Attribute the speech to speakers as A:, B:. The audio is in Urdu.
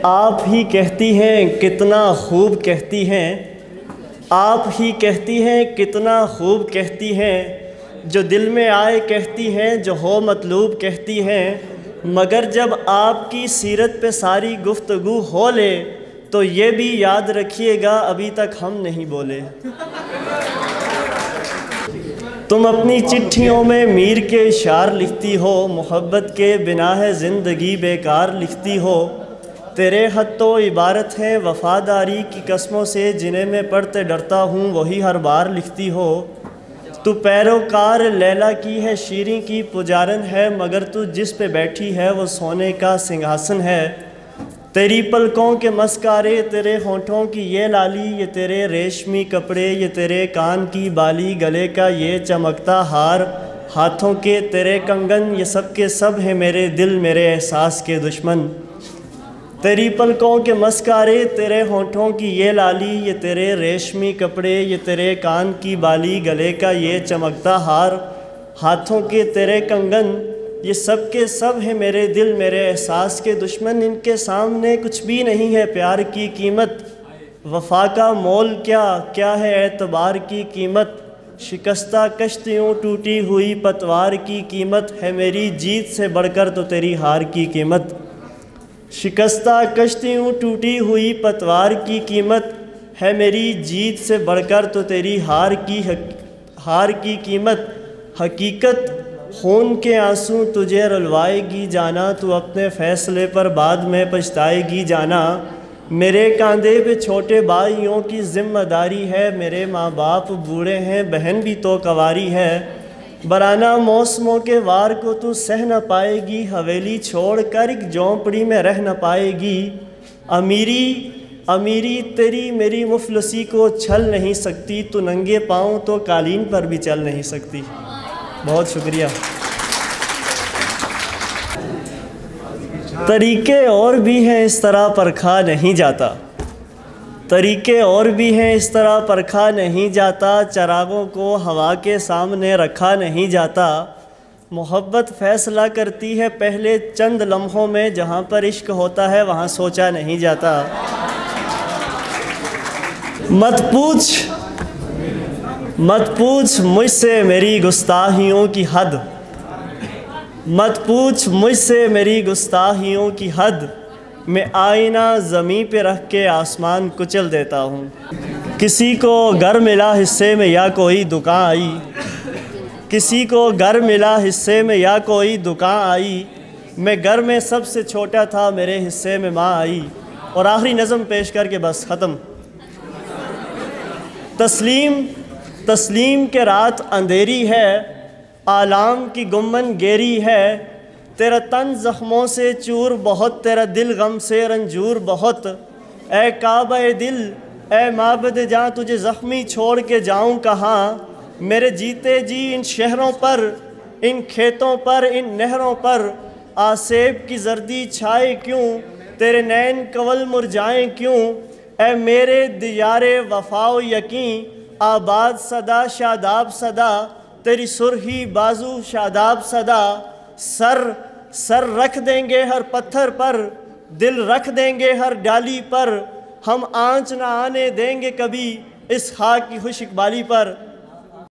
A: آپ ہی کہتی ہیں کتنا خوب کہتی ہیں، آپ ہی کہتی ہیں کتنا خوب کہتی ہیں، جو دل میں آئے کہتی ہیں، جو ہو مطلوب کہتی ہیں، مگر جب آپ کی سیرت پہ ساری گفتگو ہو لے تو یہ بھی یاد رکھیے گا ابھی تک ہم نہیں بولے۔ تم اپنی چٹھیوں میں میر کے اشعار لکھتی ہو، محبت کے بنا ہے زندگی بیکار لکھتی ہو، تیرے خط تو عبارت ہیں وفاداری کی قسموں سے، جنہیں میں پڑھتے ڈرتا ہوں وہی ہر بار لکھتی ہو۔ تو پیروکار لیلا کی ہے، شیریں کی پجارن ہے، مگر تو جس پہ بیٹھی ہے وہ سونے کا سنگھاسن ہے۔ تیری پلکوں کے مسکارے، تیرے ہونٹوں کی یہ لالی، یہ تیرے ریشمی کپڑے، یہ تیرے کان کی بالی، گلے کا یہ چمکتا ہار، ہاتھوں کے تیرے کنگن، یہ سب کے سب ہیں میرے دل میرے احساس کے دشمن۔ تیری پلکوں کے مسکارے، تیرے ہونٹوں کی یہ لالی، یہ تیرے ریشمی کپڑے، یہ تیرے کان کی بالی، گلے کا یہ چمکتا ہار، ہاتھوں کے تیرے کنگن، یہ سب کے سب ہیں میرے دل میرے احساس کے دشمن۔ ان کے سامنے کچھ بھی نہیں ہے پیار کی قیمت، وفا کا مول کیا ہے اعتبار کی قیمت، شکستہ کشتیوں ٹوٹی ہوئی پتوار کی قیمت ہے میری جیت سے بڑھ کر تو تیری ہار کی قیمت۔ شکستہ کشتیوں ٹوٹی ہوئی پتوار کی قیمت ہے میری جیت سے بڑھ کر تو تیری ہار کی قیمت۔ حقیقت خون کے آنسوں تجھے رلوائے گی جانا، تو اپنے فیصلے پر بعد میں پچھتائے گی جانا۔ میرے کاندھے پہ چھوٹے بھائیوں کی ذمہ داری ہے، میرے ماں باپ بوڑھے ہیں بہن بھی تو کنواری ہے، برانہ موسموں کے وار کو تو سہ نہ پائے گی، حویلی چھوڑ کر ایک جھونپڑی میں رہ نہ پائے گی۔ امیری تیری میری مفلسی کو چھل نہیں سکتی، تو ننگے پاؤں تو قالین پر بھی چل نہیں سکتی۔ بہت شکریہ۔ طریقے اور بھی ہیں اس طرح پرکھا نہیں جاتا، طریقے اور بھی ہیں اس طرح پرکھا نہیں جاتا، چراغوں کو ہوا کے سامنے رکھا نہیں جاتا۔ محبت فیصلہ کرتی ہے پہلے چند لمحوں میں، جہاں پر عشق ہوتا ہے وہاں سوچا نہیں جاتا۔ مت پوچھ مجھ سے میری گستاخیوں کی حد، مت پوچھ مجھ سے میری گستاخیوں کی حد، میں آئینہ زمیں پہ رکھ کے آسمان کچل دیتا ہوں۔ کسی کو گھر ملا حصے میں یا کوئی دکان آئی، کسی کو گھر ملا حصے میں یا کوئی دکان آئی، میں گھر میں سب سے چھوٹا تھا میرے حصے میں ماں آئی۔ اور آخری نظم پیش کر کے بس ختم۔ تسلیم کے رات اندھیری ہے، آلام کی گمن گیری ہے، تیرا تن زخموں سے چور بہت، تیرا دل غم سے رنجور بہت، اے کعبہ دل اے معبد جاں تجھے زخمی چھوڑ کے جاؤں کہاں، میرے جیتے جی ان شہروں پر، ان کھیتوں پر، ان نہروں پر آسیب کی زردی چھائے کیوں، تیرے نین کول مرجائیں کیوں، اے میرے دیار وفا و یقین، آباد صدا شاداب صدا، تیری سرخی بازو شاداب صدا، سر رکھ دیں گے ہر پتھر پر، دل رکھ دیں گے ہر ڈالی پر، ہم آنچ نہ آنے دیں گے کبھی اس خاک کی خوش اقبالی پر۔